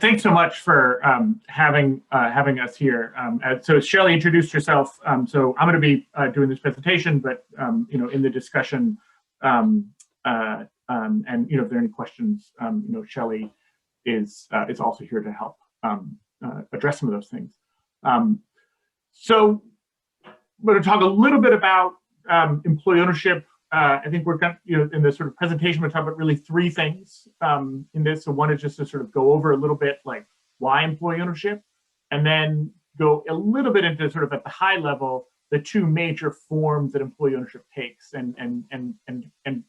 thanks so much for having us here. So Shelley introduced herself. So I'm going to be doing this presentation, but in the discussion, and if there are any questions, Shelley is also here to help address some of those things. So I'm going to talk a little bit about employee ownership. I think we're going to, in this sort of presentation, we're talking about really three things in this. So one is just to sort of go over a little bit like why employee ownership, and then go a little bit into sort of at the high level, the two major forms that employee ownership takes and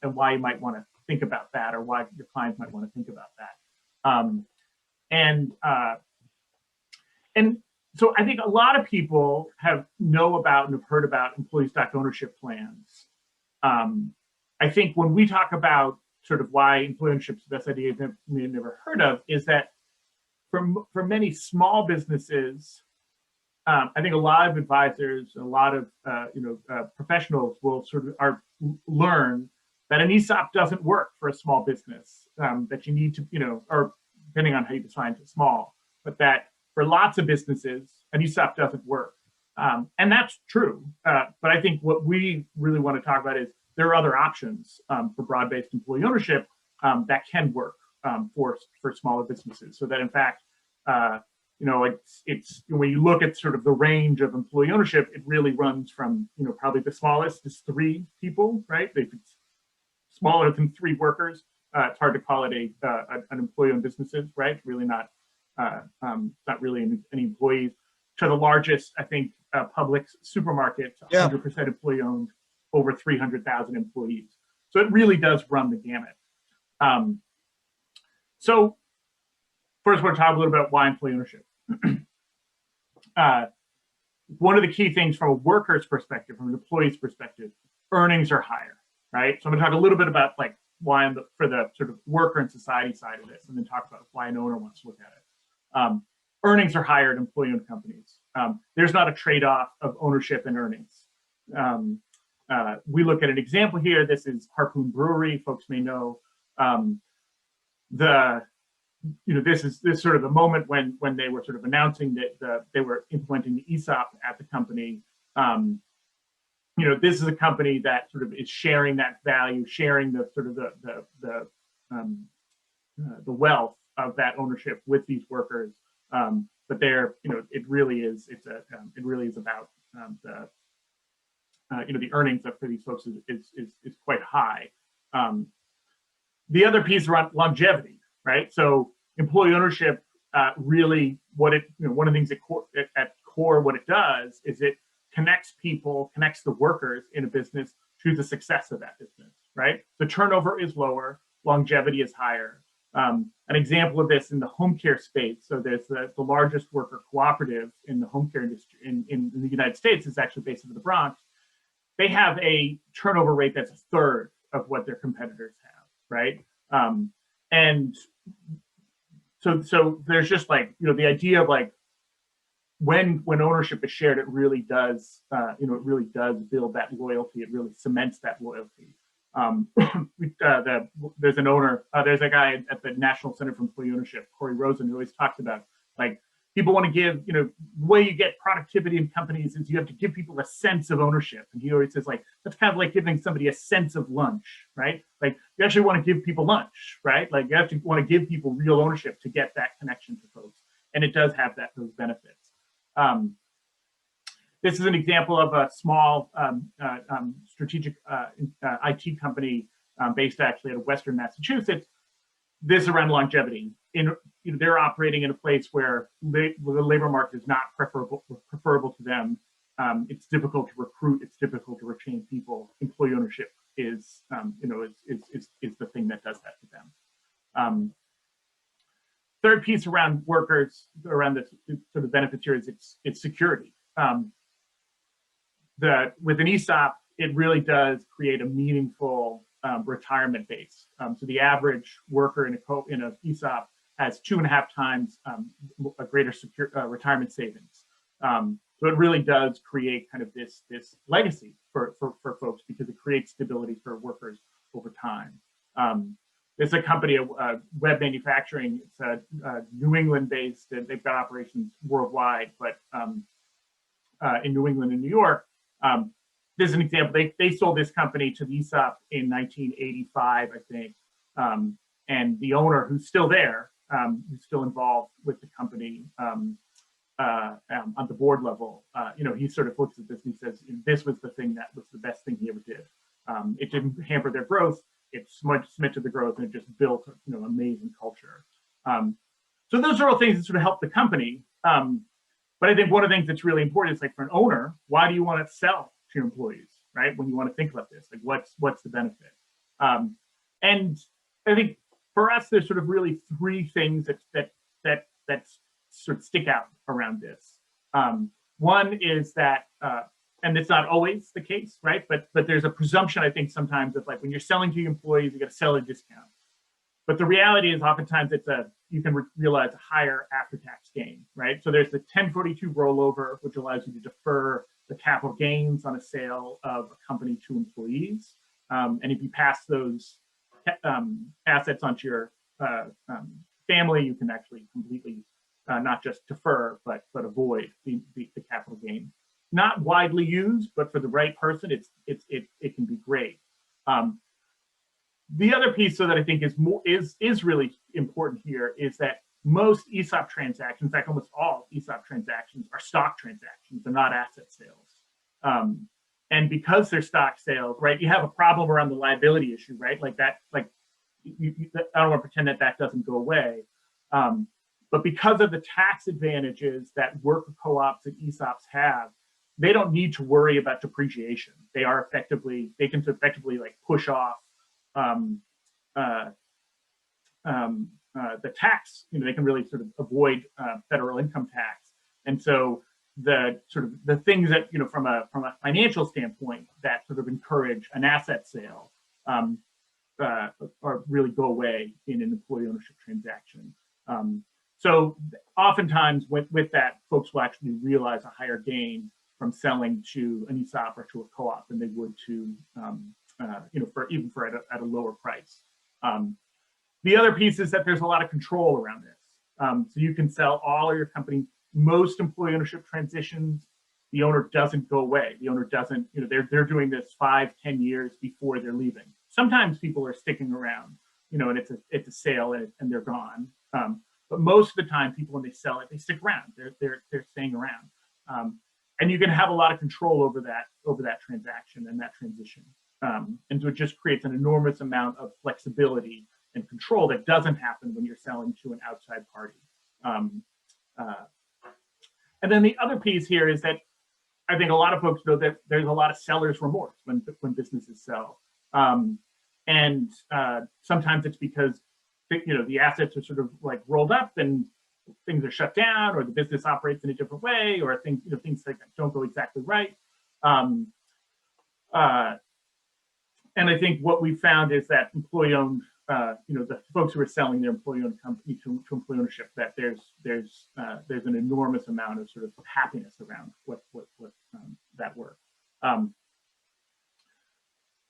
why you might want to think about that, or why your clients might want to think about that. And so I think a lot of people know about and have heard about employee stock ownership plans. I think when we talk about sort of why employee ownership is the best idea we've never heard of, is that for many small businesses, I think a lot of advisors and a lot of professionals will sort of learn that an ESOP doesn't work for a small business, that you need to, or depending on how you define it, small, but that for lots of businesses, an ESOP doesn't work. And that's true. But I think what we really want to talk about is there are other options for broad-based employee ownership that can work for smaller businesses. So that in fact, it's when you look at sort of the range of employee ownership, it really runs from probably the smallest is 3 people, right? If it's smaller than 3 workers, it's hard to call it an employee-owned businesses, right? Really not really any employees. To the largest, I think, Publix supermarket, 100% employee-owned, over 300,000 employees. So it really does run the gamut. So first, we're going to talk a little bit about why employee ownership. One of the key things from a worker's perspective, from an employee's perspective, earnings are higher, right? So I'm going to talk a little bit about like why for the sort of worker and society side of this, and then talk about why an owner wants to look at it. Earnings are higher at employee-owned companies. There's not a trade-off of ownership and earnings. We look at an example here. This is Harpoon Brewery. Folks may know this is sort of the moment when they were sort of announcing that they were implementing the ESOP at the company. This is a company that sort of is sharing that value, sharing the sort of the wealth of that ownership with these workers. But it really is about the earnings for these folks is quite high. The other piece around longevity, right? So employee ownership really one of the things at core what it does is it connects the workers in a business to the success of that business, right? The turnover is lower, longevity is higher. An example of this in the home care space. So there's the largest worker cooperative in the home care industry in the United States is actually based in the Bronx. They have a turnover rate that's a third of what their competitors have, right? And so there's just like, the idea of like when ownership is shared, it really does, build that loyalty. It really cements that loyalty. There's an owner, there's a guy at the National Center for Employee Ownership, Corey Rosen, who always talks about like people want to give, the way you get productivity in companies is you have to give people a sense of ownership. And he always says like, that's kind of like giving somebody a sense of lunch, right? Like you actually want to give people lunch, right? Like you have to want to give people real ownership to get that connection to folks. And it does have those benefits. This is an example of a small strategic IT company based actually out of Western Massachusetts. This around longevity. They're operating in a place where the labor market is not preferable to them. It's difficult to recruit. It's difficult to retain people. Employee ownership is the thing that does that to them. Third piece around workers, around the sort of benefits here is it's security. With an ESOP, it really does create a meaningful retirement base. So the average worker in an ESOP has 2.5 times a greater retirement savings. So it really does create kind of this legacy for folks because it creates stability for workers over time. there's a company, web manufacturing. It's New England based. They've got operations worldwide, but in New England and New York. This is an example. They sold this company to the ESOP in 1985, I think. And the owner, who's still there, who's still involved with the company on the board level, he sort of looks at this and he says, this was the thing that was the best thing he ever did. It didn't hamper their growth. It cemented the growth, and it just built, amazing culture. So those are all things that sort of help the company. But I think one of the things that's really important is, like, for an owner, why do you want to sell to your employees, right? When you want to think about this, like, what's the benefit? And I think for us, there's sort of really three things that sort of stick out around this. One is that, and it's not always the case, right? But there's a presumption, I think, sometimes of, like, when you're selling to your employees, you got to sell a discount. But the reality is, oftentimes you can realize a higher after-tax gain, right? So there's the 1042 rollover, which allows you to defer the capital gains on a sale of a company to employees. And if you pass those assets onto your family, you can actually completely not just defer, but avoid the capital gain. Not widely used, but for the right person, it can be great. The other piece, so that I think is really important here, is that most ESOP transactions, in fact, almost all ESOP transactions, are stock transactions. They're not asset sales. And because they're stock sales, right, you have a problem around the liability issue, right? Like that, I don't want to pretend that doesn't go away. But because of the tax advantages that worker co-ops and ESOPs have, they don't need to worry about depreciation. They can effectively like push off the tax. They can really sort of avoid federal income tax. And so the things that, from a financial standpoint that sort of encourage an asset sale or really go away in an employee ownership transaction. So oftentimes with that, folks will actually realize a higher gain from selling to an ESOP or to a co-op than they would to, at a lower price. The other piece is that there's a lot of control around this. So you can sell all of your company. Most employee ownership transitions, the owner doesn't go away. The owner doesn't, they're doing this 5-10 years before they're leaving. Sometimes people are sticking around, and it's a sale and they're gone. But most of the time, people, when they sell it, they stick around. They're staying around. And you can have a lot of control over that transaction and that transition. And so it just creates an enormous amount of flexibility and control that doesn't happen when you're selling to an outside party. And then the other piece here is that I think a lot of folks know that there's a lot of seller's remorse when businesses sell. And sometimes it's because the assets are sort of like rolled up and things are shut down, or the business operates in a different way, or things like that don't go exactly right. And I think what we found is that employee-owned, the folks who are selling their employee-owned company to employee ownership, that there's an enormous amount of sort of happiness around that work.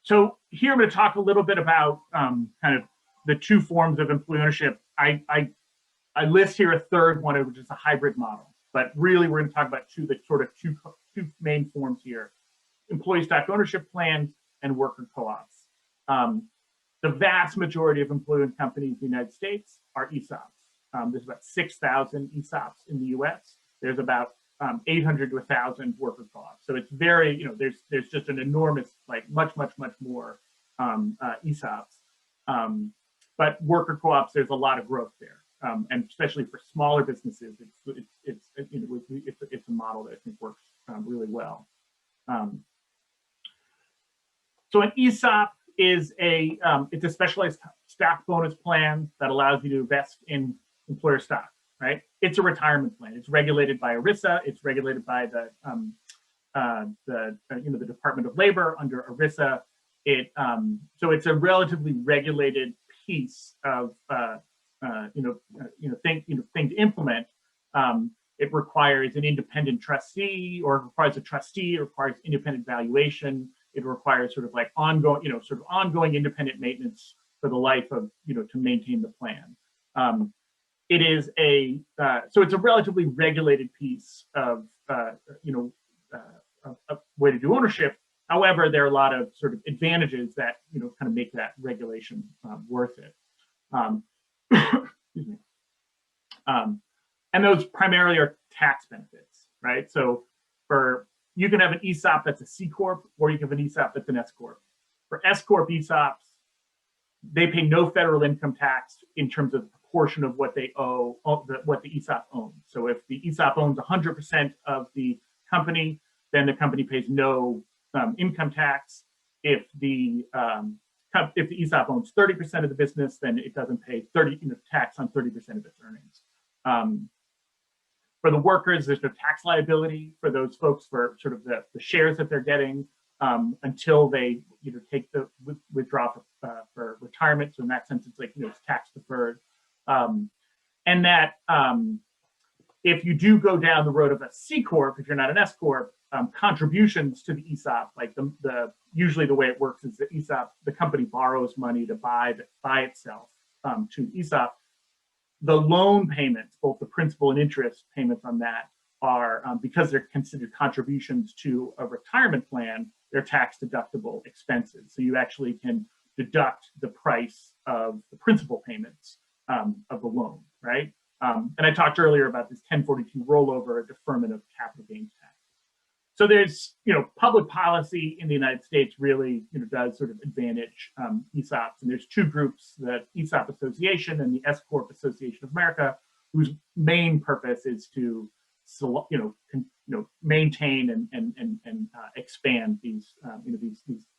So here I'm going to talk a little bit about kind of the two forms of employee ownership. I list here a third one, which is a hybrid model, but really we're going to talk about two main forms here: employee stock ownership plans and worker co-ops. The vast majority of employee-owned companies in the United States are ESOPs. There's about 6,000 ESOPs in the US. There's about 800 to 1,000 worker co-ops. So it's very, there's just an enormous, like much more ESOPs. But worker co-ops, there's a lot of growth there. And especially for smaller businesses, it's a model that I think works really well. So an ESOP is it's a specialized stock bonus plan that allows you to invest in employer stock, right? It's a retirement plan. It's regulated by ERISA. It's regulated by the Department of Labor under ERISA. So it's a relatively regulated piece of thing to implement. It requires an independent trustee, or it requires a trustee. It requires independent valuation. It requires sort of like ongoing independent maintenance for the life of, to maintain the plan. It is so it's a relatively regulated piece of, a way to do ownership. However, there are a lot of sort of advantages that, kind of make that regulation worth it. Excuse me. And those primarily are tax benefits, right? So you can have an ESOP that's a C Corp, or you can have an ESOP that's an S Corp. For S Corp ESOPs, they pay no federal income tax in terms of the proportion of what they owe, what the ESOP owns. So if the ESOP owns 100% of the company, then the company pays no income tax. If the ESOP owns 30% of the business, then it doesn't pay tax on 30% of its earnings. For the workers, there's no tax liability for those folks for sort of the shares that they're getting until they take the withdraw for retirement. So in that sense, it's like it's tax deferred, and that if you do go down the road of a C Corp, if you're not an S Corp, contributions to the ESOP, like usually the way it works is the ESOP, the company borrows money to buy itself to ESOP. The loan payments, both the principal and interest payments on that, are because they're considered contributions to a retirement plan, they're tax deductible expenses. So you actually can deduct the price of the principal payments of the loan, right? And I talked earlier about this 1042 rollover, deferment of capital gains tax. So there's, public policy in the United States really, does sort of advantage ESOPs. And there's two groups, the ESOP Association and the S Corp Association of America, whose main purpose is to, maintain and expand these,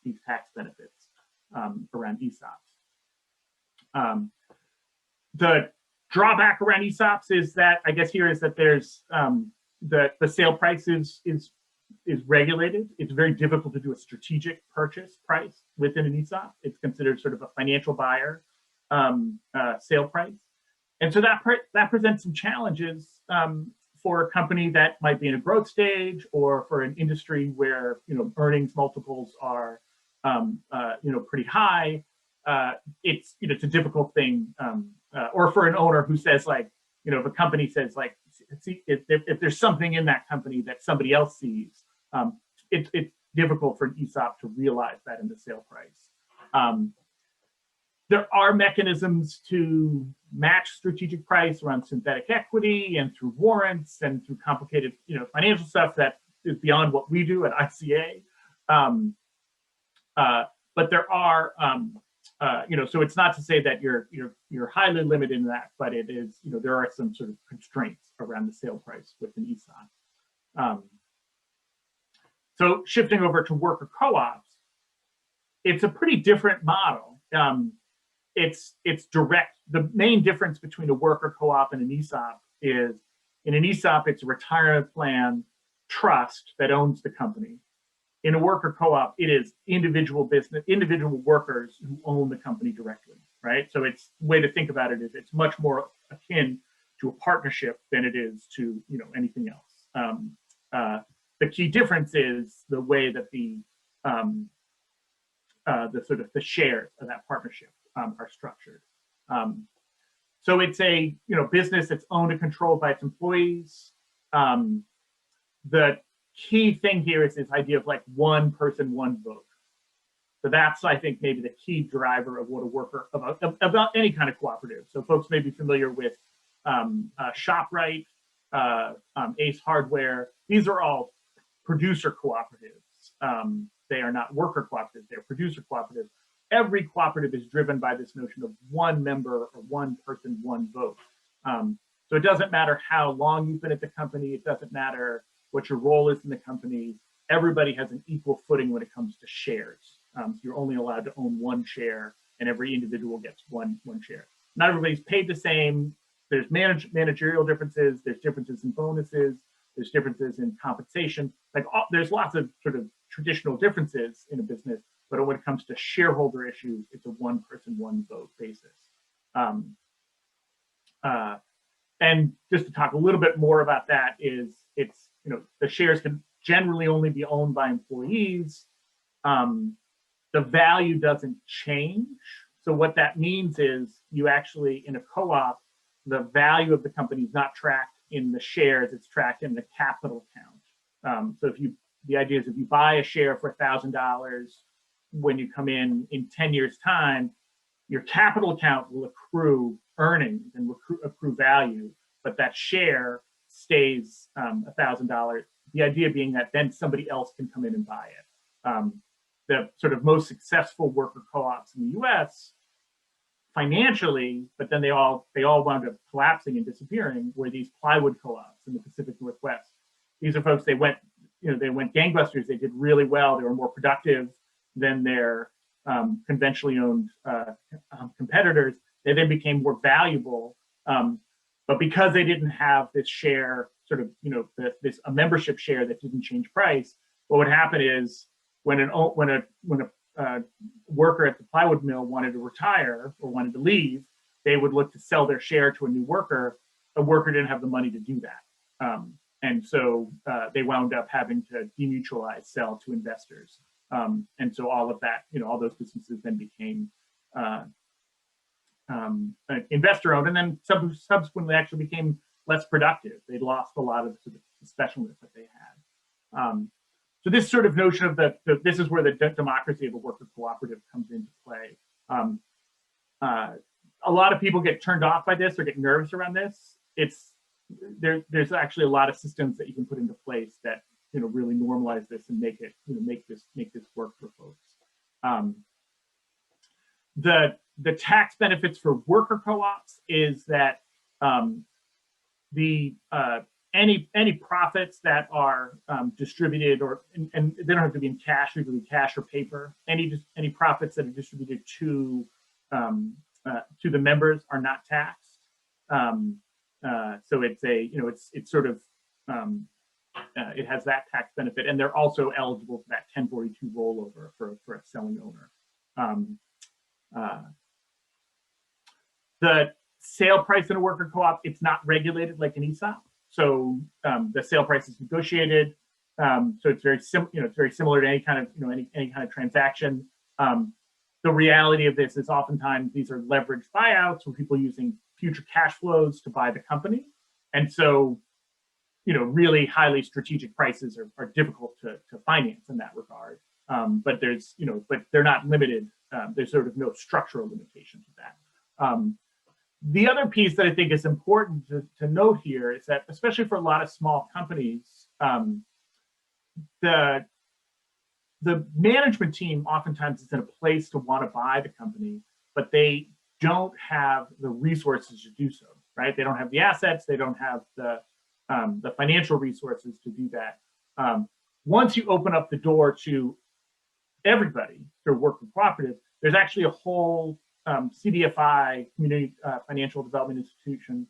these tax benefits around ESOPs. The drawback around ESOPs is that, I guess here is that there's the sale price is regulated. It's very difficult to do a strategic purchase price within an ESOP. It's considered sort of a financial buyer sale price. And so that presents some challenges for a company that might be in a growth stage, or for an industry where earnings multiples are pretty high. It's a difficult thing, or for an owner who says, like, if a company says, like, if there's something in that company that somebody else sees, it's difficult for an ESOP to realize that in the sale price. There are mechanisms to match strategic price around synthetic equity and through warrants and through complicated, financial stuff that is beyond what we do at ICA. But there are, so it's not to say that you're highly limited in that, but it is, there are some sort of constraints around the sale price with an ESOP. So shifting over to worker co-ops, it's a pretty different model. It's direct. The main difference between a worker co-op and an ESOP is, in an ESOP, it's a retirement plan trust that owns the company. In a worker co-op, it is individual workers who own the company directly, right? So it's the way to think about it is it's much more akin to a partnership than it is to anything else. The key difference is the way that the shares of that partnership are structured. So it's a business that's owned and controlled by its employees. The key thing here is this idea of like one person, one vote. So that's, I think, maybe the key driver of what a worker about any kind of cooperative. So folks may be familiar with ShopRite, Ace Hardware. These are all producer cooperatives. They are not worker cooperatives, they're producer cooperatives. Every cooperative is driven by this notion of one member or one person, one vote. So it doesn't matter how long you've been at the company, it doesn't matter what your role is in the company, everybody has an equal footing when it comes to shares. So you're only allowed to own one share, and every individual gets one share. Not everybody's paid the same. There's managerial differences, there's differences in bonuses, there's differences in compensation. There's lots of sort of traditional differences in a business, but when it comes to shareholder issues, it's a one person, one vote basis. And just to talk a little bit more about that is the shares can generally only be owned by employees. The value doesn't change. So what that means is you actually, in a co-op, the value of the company is not tracked in the shares, it's tracked in the capital count. So the idea is if you buy a share for $1,000, when you come in 10 years time, your capital account will accrue earnings and accrue value, but that share stays $1,000. The idea being that then somebody else can come in and buy it. The sort of most successful worker co-ops in the U.S. financially, but then they all wound up collapsing and disappearing, were these plywood co-ops in the Pacific Northwest. These are folks, they went gangbusters. They did really well. They were more productive than their conventionally owned competitors. They then became more valuable, but because they didn't have this share, sort of, a membership share that didn't change price, what would happen is when a worker at the plywood mill wanted to retire or wanted to leave, they would look to sell their share to a new worker. A worker didn't have the money to do that. And so they wound up having to demutualize, sell to investors. And so all of that, all those businesses then became investor owned, and then subsequently actually became less productive. They lost a lot of the specialness that they had. So this sort of notion of this is where the democracy of a worker cooperative comes into play. A lot of people get turned off by this or get nervous around this. There's actually a lot of systems that you can put into place that really normalize this and make it make this work for folks. The tax benefits for worker co-ops is that any profits that are distributed and they don't have to be in cash, usually cash or paper. Any profits that are distributed to the members are not taxed. So it's sort of it has that tax benefit, and they're also eligible for that 1042 rollover for a selling owner. The sale price in a worker co-op, it's not regulated like an ESOP. So the sale price is negotiated. So it's very similar to any kind of transaction. The reality of this is oftentimes these are leveraged buyouts where people are using future cash flows to buy the company. And so, really highly strategic prices are difficult to finance in that regard. But they're not limited. There's sort of no structural limitation to that. The other piece that I think is important to note here is that, especially for a lot of small companies, the management team oftentimes is in a place to want to buy the company, but they don't have the resources to do so, right? They don't have the assets, they don't have the financial resources to do that. Once you open up the door to everybody to work with cooperative, there's actually a whole CDFI, Community Financial Development Institution,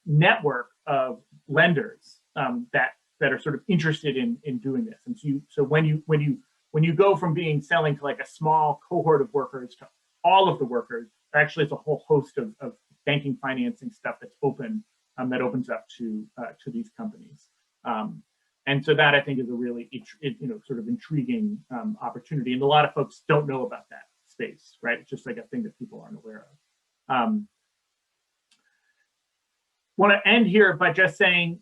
network of lenders that are sort of interested in doing this. And so when you go from selling to like a small cohort of workers to all of the workers, actually it's a whole host of banking financing stuff that's open that opens up to these companies. And so that I think is a really sort of intriguing opportunity, and a lot of folks don't know about that space, right? It's just like a thing that people aren't aware of. Want to end here by just saying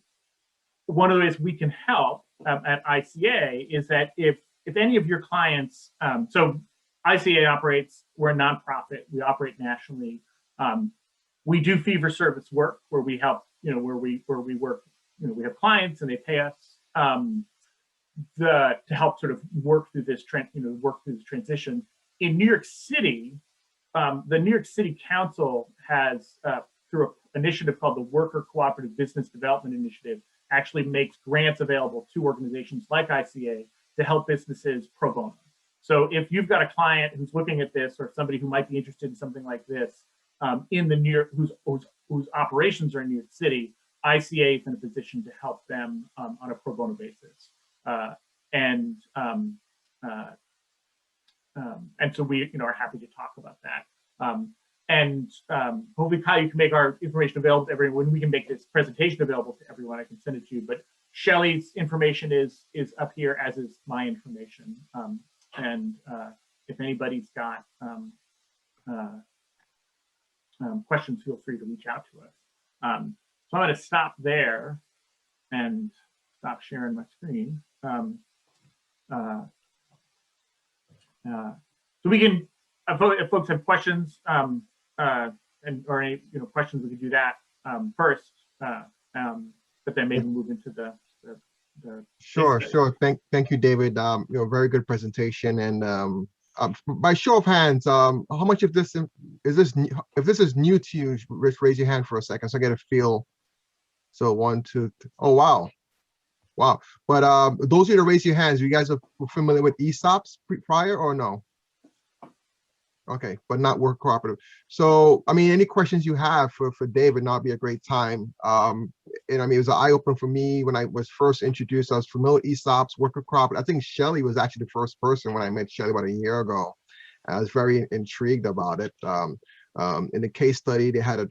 one of the ways we can help at ICA is that if any of your clients, so ICA operates, we're a nonprofit, we operate nationally. We do fee-for-service work where we help, where we work, we have clients and they pay us to help sort of work through this transition. In New York City, the New York City Council has, through an initiative called the Worker Cooperative Business Development Initiative, actually makes grants available to organizations like ICA to help businesses pro bono. So if you've got a client who's looking at this, or somebody who might be interested in something like this, in the New York, whose operations are in New York City, ICA is in a position to help them on a pro bono basis. And so we are happy to talk about that. Hopefully, Kyle, you can make our information available to everyone. When we can make this presentation available to everyone, I can send it to you. But Shelley's information is up here, as is my information. if anybody's got questions, feel free to reach out to us. So I'm going to stop there and stop sharing my screen. So we can, if folks have questions or any questions, we could do that first, but then maybe move into the Sure. Thank you, David. Very good presentation. And by show of hands, how much of this is this new, if this is new to you, raise your hand for a second so I get a feel. So 1, 2, 3. Oh wow. Wow. But those of you to raise your hands, you guys are familiar with ESOPs prior or no? Okay, but not work cooperative. So, I mean, any questions you have for David, now would be a great time. And I mean, it was an eye-opener for me when I was first introduced. I was familiar with ESOPs, worker cooperative. I think Shelley was actually the first person when I met Shelley about a year ago. I was very intrigued about it. In the case study, they had a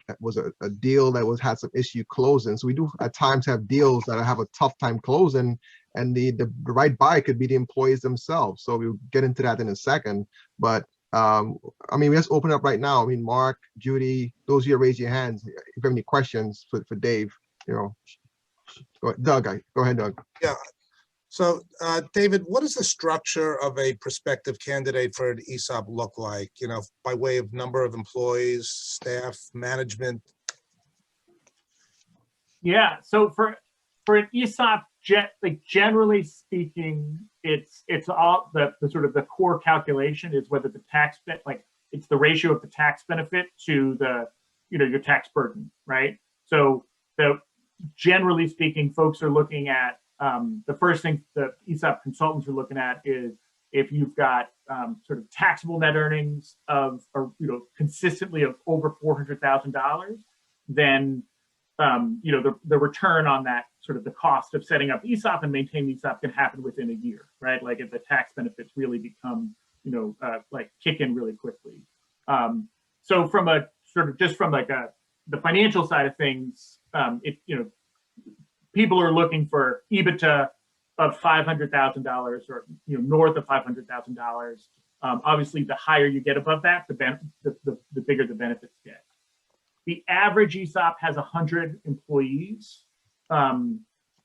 deal that had some issue closing. So we do at times have deals that have a tough time closing, and the right buy could be the employees themselves. So we'll get into that in a second. But I mean, let's open up right now. I mean, Mark, Judy, those of you raise your hands if you have any questions for Dave. Doug, go ahead, Doug. Yeah. So, David, what does the structure of a prospective candidate for an ESOP look like? By way of number of employees, staff, management. Yeah. So for an ESOP, generally speaking, it's all the sort of the core calculation is whether the tax it's the ratio of the tax benefit to the your tax burden, right? So generally speaking, folks are looking at the first thing the ESOP consultants are looking at is if you've got sort of taxable net earnings of consistently of over $400,000, then the return on that, sort of the cost of setting up ESOP and maintaining ESOP can happen within a year, right? Like if the tax benefits really become, like kick in really quickly. So from a sort of just from like the financial side of things, people are looking for EBITDA of $500,000 or north of $500,000. Obviously, the higher you get above that, the bigger the benefits get. The average ESOP has 100 employees.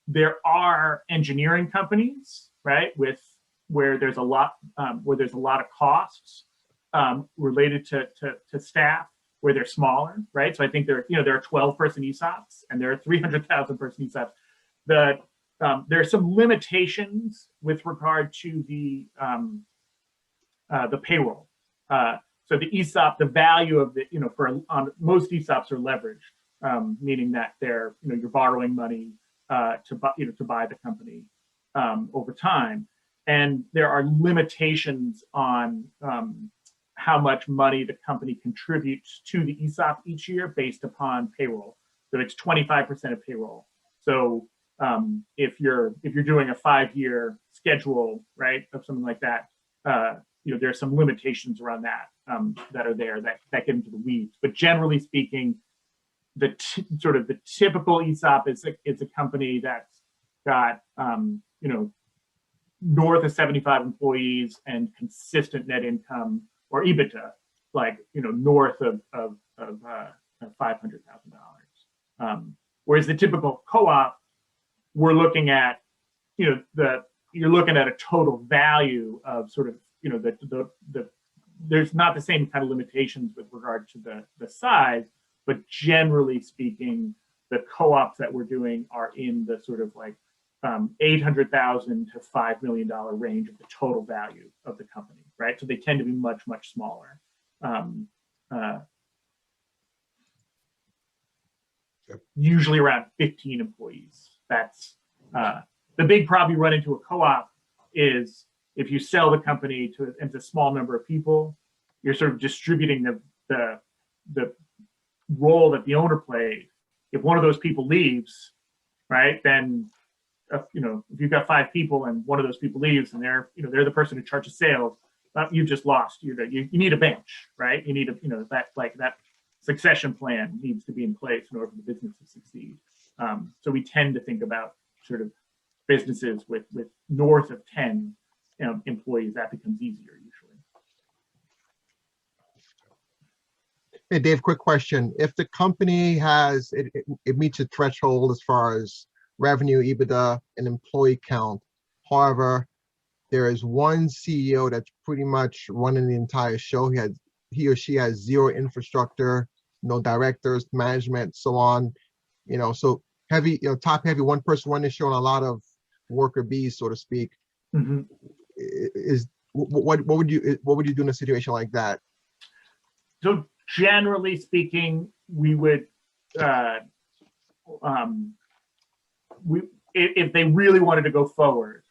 There are engineering companies, right, where there's a lot of costs related to staff, where they're smaller, right? So I think there are 12-person ESOPs and there are 300,000-person ESOPs. There are some limitations with regard to the payroll. So the ESOP, the value of the, most ESOPs are leveraged, meaning that they're, you're borrowing money to buy the company over time. And there are limitations on how much money the company contributes to the ESOP each year based upon payroll. So it's 25% of payroll. So if you're doing a 5-year schedule, right, of something like that, there are some limitations around that that are there that get into the weeds. But generally speaking, the typical ESOP is a company that's got north of 75 employees and consistent net income or EBITDA, like north of $500,000. Whereas the typical co-op, we're looking at you're looking at a total value of sort of there's not the same kind of limitations with regard to the size, but generally speaking, the co-ops that we're doing are in the sort of like $800,000 to $5 million range of the total value of the company, right? So they tend to be much, much smaller. Usually around 15 employees. That's the big problem you run into a co-op is if you sell the company to a small number of people, you're sort of distributing the role that the owner played. If one of those people leaves, right, then if you've got 5 people and one of those people leaves and they're the person in charge of sales, you've just lost. You need a bench, right? You need that succession plan needs to be in place in order for the business to succeed. So we tend to think about sort of businesses with north of 10 employees. That becomes easier usually. Hey, Dave, quick question. If the company has, it meets a threshold as far as revenue, EBITDA, and employee count. However, there is one CEO that's pretty much running the entire show. He or she has zero infrastructure, no directors, management, so on. So heavy, top heavy, one person running the show and a lot of worker bees, so to speak. Mhm. Is what would you do in a situation like that? So generally speaking, we would, um, if they really wanted to go forward,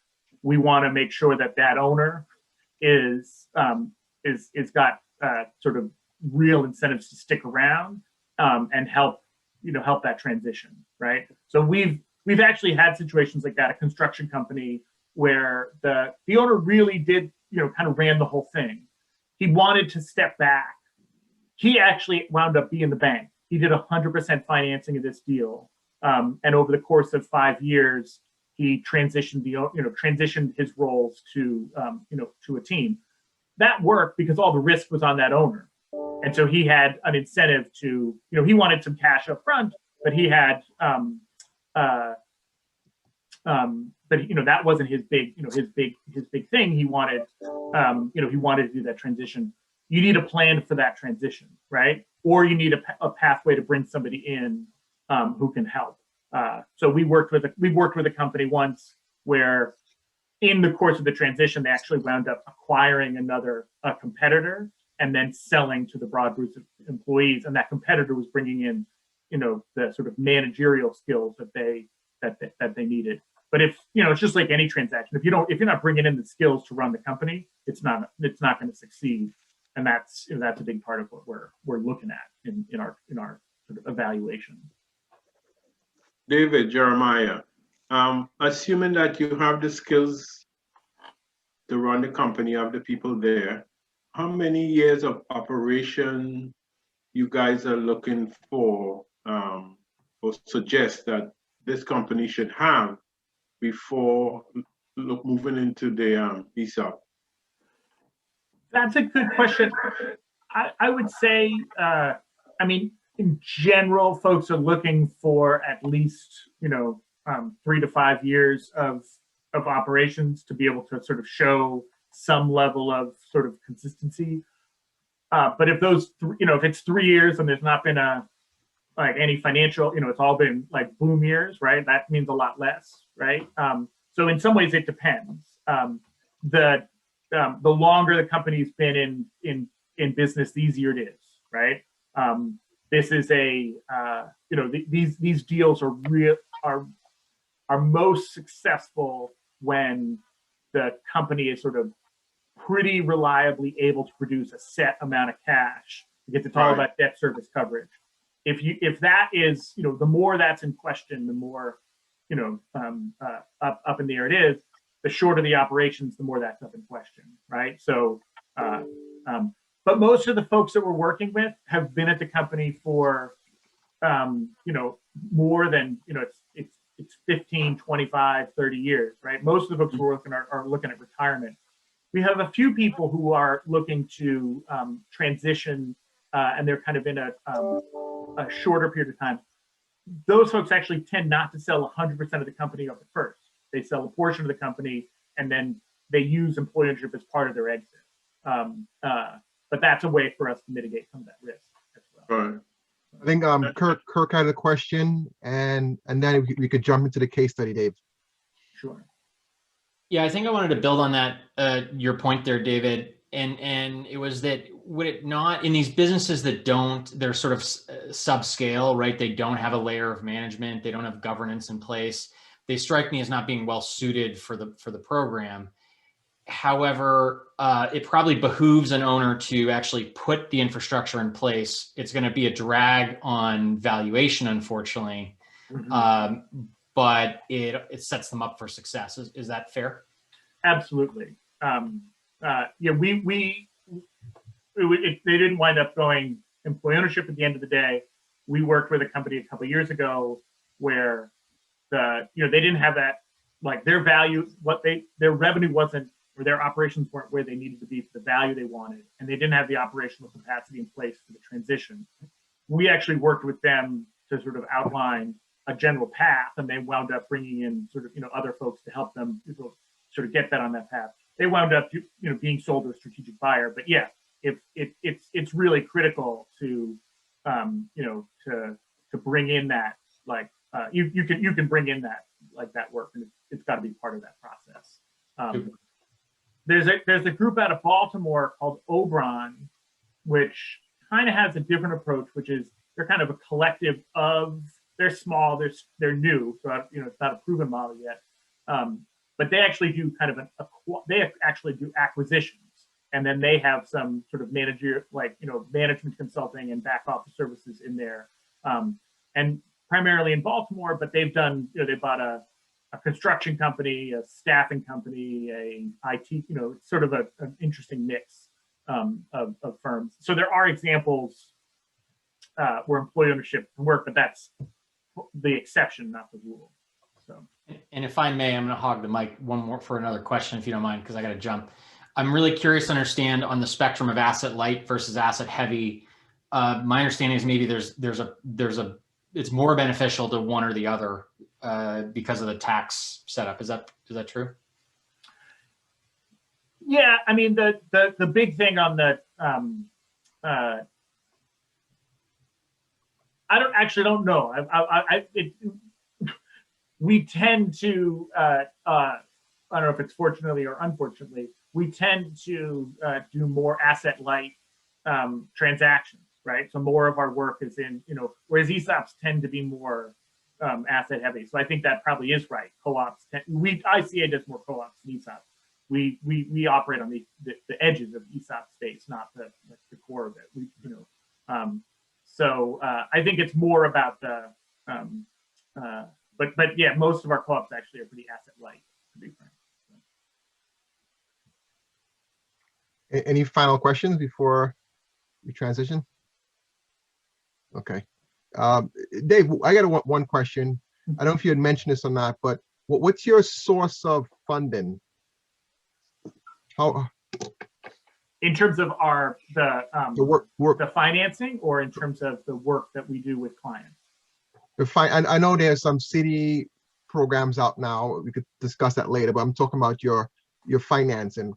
we want to make sure that that owner is got sort of real incentives to stick around and help that transition, right? So we've actually had situations like that, a construction company where the owner really did kind of ran the whole thing. He wanted to step back. He actually wound up being the bank. He did 100% financing of this deal, and over the course of 5 years, he transitioned his roles to to a team. That worked because all the risk was on that owner, and so he had an incentive to he wanted some cash up front, but he had but that wasn't his big his big thing. He wanted he wanted to do that transition. You need a plan for that transition, right? Or you need a pathway to bring somebody in who can help. So we worked with a company once where in the course of the transition, they actually wound up acquiring a competitor and then selling to the broad groups of employees. And that competitor was bringing in, the sort of managerial skills that they needed. But if it's just like any transaction. If you're not bringing in the skills to run the company, it's not going to succeed. And that's a big part of what we're looking at in our sort of evaluation. David, Jeremiah, assuming that you have the skills to run the company, you have the people there, how many years of operation you guys are looking for or suggest that this company should have before moving into the ESOP? That's a good question. I would say, in general, folks are looking for at least 3 to 5 years of operations to be able to sort of show some level of sort of consistency. But if if it's 3 years and there's not been any financial, it's all been like boom years, right? That means a lot less, right? So in some ways it depends. The longer the company's been in business, the easier it is, right? This is these deals are most successful when the company is sort of pretty reliably able to produce a set amount of cash because it's all about debt service coverage. If that is, the more that's in question, the more, up in the air it is, the shorter the operations, the more that's up in question, right? So, but most of the folks that we're working with have been at the company for, more than, it's 15, 25, 30 years, right? Most of the folks we're working are looking at retirement. We have a few people who are looking to transition, and they're kind of in a shorter period of time. Those folks actually tend not to sell 100% of the company up at first. They sell a portion of the company, and then they use employee ownership as part of their exit. But that's a way for us to mitigate some of that risk as well. Right. I think Kirk had a question, and then we could jump into the case study, Dave. Sure. Yeah, I think I wanted to build on that, your point there, David. And it was that, would it not, in these businesses that they're sort of subscale, right? They don't have a layer of management. They don't have governance in place. They strike me as not being well suited for the program. However, it probably behooves an owner to actually put the infrastructure in place. It's going to be a drag on valuation, unfortunately, but it sets them up for success. Is that fair? Absolutely. Yeah, they didn't wind up going employee ownership at the end of the day. We worked with a company a couple of years ago where they didn't have that, like their value, their revenue wasn't or their operations weren't where they needed to be for the value they wanted, and they didn't have the operational capacity in place for the transition. We actually worked with them to sort of outline a general path, and they wound up bringing in sort of, other folks to help them sort of get that on that path. They wound up, being sold to a strategic buyer. But yeah, it's really critical to, to bring in that, like, you can bring in that, like, that work, and it's got to be part of that process. There's a group out of Baltimore called Obron, which kind of has a different approach, which is they're kind of a collective of, they're small, they're new, so it's not a proven model yet. But they actually do kind of they actually do acquisitions, and then they have some sort of management consulting and back office services in there, and primarily in Baltimore. But they've done, they bought a construction company, a staffing company, a IT, it's sort of an interesting mix of firms. So there are examples where employee ownership can work, but that's the exception, not the rule. So. And if I may, I'm going to hog the mic one more for another question, if you don't mind, because I got to jump. I'm really curious to understand on the spectrum of asset light versus asset heavy. My understanding is maybe it's more beneficial to one or the other because of the tax setup. Is that true? Yeah, I mean the big thing on the I don't know. We tend to I don't know if it's fortunately or unfortunately, we tend to do more asset light transactions, right? So more of our work is in, whereas ESOPs tend to be more asset heavy. So I think that probably is right. Co-ops ICA does more co-ops than ESOPs. We operate on the edges of ESOP space, not the core of it. So I think it's more about the but yeah, most of our co-ops actually are pretty asset light, to be frank. Any final questions before we transition? Okay. Dave, I got one question. I don't know if you had mentioned this or not, but what's your source of funding? How? In terms of The work. the financing, or in terms of the work that we do with clients? I know there's some city programs out now. We could discuss that later, but I'm talking about your financing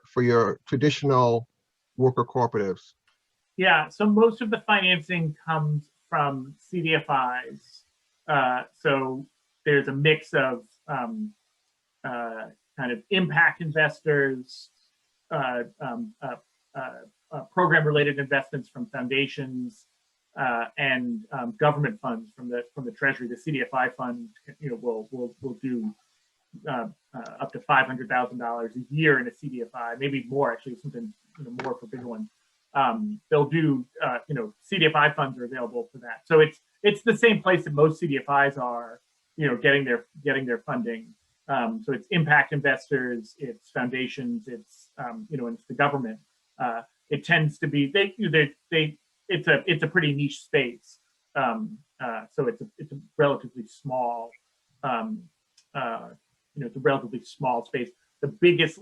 for your traditional worker cooperatives. Yeah, so most of the financing comes from CDFIs. So there's a mix of kind of impact investors, program-related investments from foundations, and government funds from the Treasury. The CDFI fund, will do up to $500,000 a year in a CDFI, maybe more actually, something more for bigger ones. They'll do, CDFI funds are available for that. So it's the same place that most CDFIs are, getting their funding. So it's impact investors, it's foundations, it's and it's the government. It tends to be it's a pretty niche space. So it's a relatively small it's a relatively small space. The biggest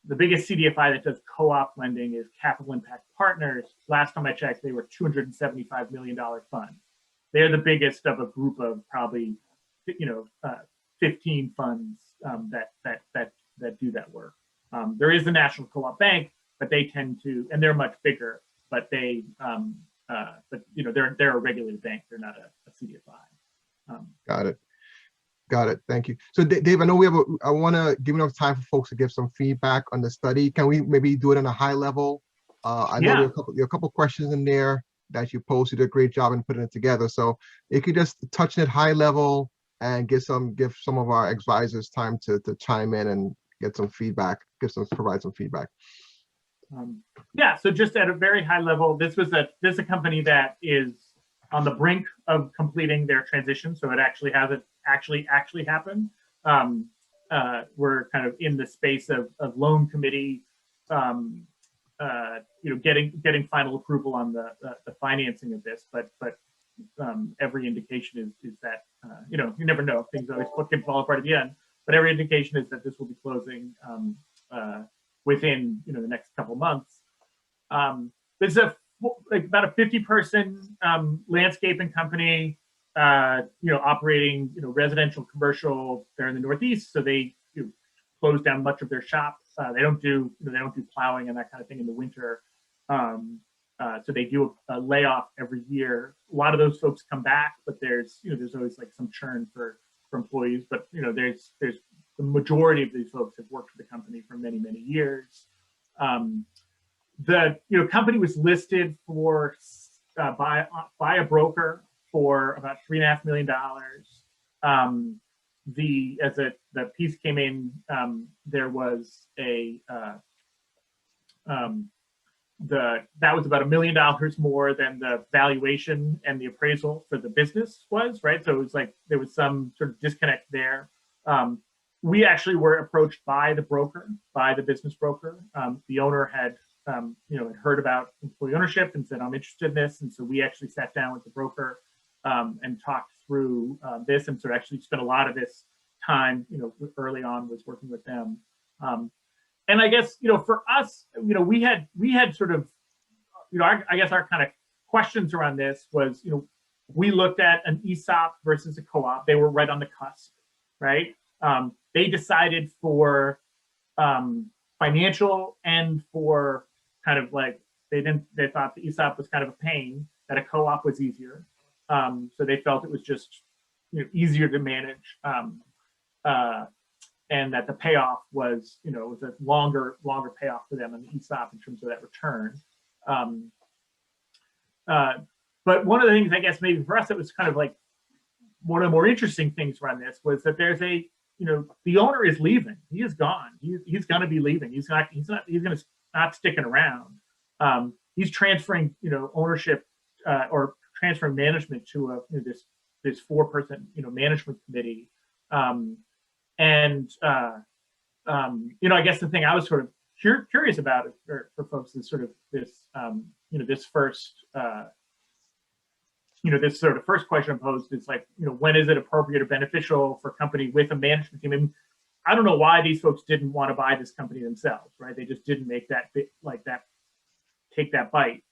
CDFI that does co-op lending is Capital Impact Partners. Last time I checked, they were $275 million fund. They're the biggest of a group of probably 15 funds that do that work. There is the National Co-op Bank, but they tend to, and they're much bigger, but they're a regulated bank. They're not a CDFI. Got it. Thank you. So Dave, I know I want to give enough time for folks to give some feedback on the study. Can we maybe do it on a high level? I know there are a couple questions in there that you posed. You did a great job in putting it together. So you could just touch it high level and give some of our advisors time to chime in and get some feedback, provide some feedback. Yeah, so just at a very high level, this is a company that is on the brink of completing their transition. So it actually hasn't actually happened. We're kind of in the space of loan committee, getting final approval on the financing of this, but every indication is that you never know, things always can fall apart at the end. but every indication is that this will be closing within the next couple months. This is about a 50-person landscaping company, operating residential, commercial. They're in the Northeast, so they close down much of their shop. They don't do plowing and that kind of thing in the winter. So they do a layoff every year. A lot of those folks come back, but there's always like some churn for employees. But there's the majority of these folks have worked for the company for many, many years. The company was listed for by a broker for about $3.5 million. As the piece came in, there was that was about $1 million more than the valuation and the appraisal for the business was, right? So it was like there was some sort of disconnect there. We actually were approached by the business broker. The owner had heard about employee ownership and said, I'm interested in this. And so we actually sat down with the broker and talked through this. And so actually spent a lot of this time, early on was working with them. And I guess, for us, we had sort of, I guess our kind of questions around this was, we looked at an ESOP versus a co-op. They were right on the cusp, right? They decided for financial and for kind of like, they thought the ESOP was kind of a pain, that a co-op was easier. So they felt it was just, easier to manage. And that the payoff was, was a longer payoff for them on the ESOP in terms of that return. But one of the things, I guess, maybe for us, it was kind of like one of the more interesting things around this was that there's the owner is leaving. He is gone. He's going to be leaving. He's going to not sticking around. He's transferring, ownership or transferring management to this 4-person, management committee. I guess the thing I was sort of curious about it for folks is sort of this, this first, this sort of first question posed is like, when is it appropriate or beneficial for a company with a management team? And I don't know why these folks didn't want to buy this company themselves, right? They just didn't make that bit like that, take that bite.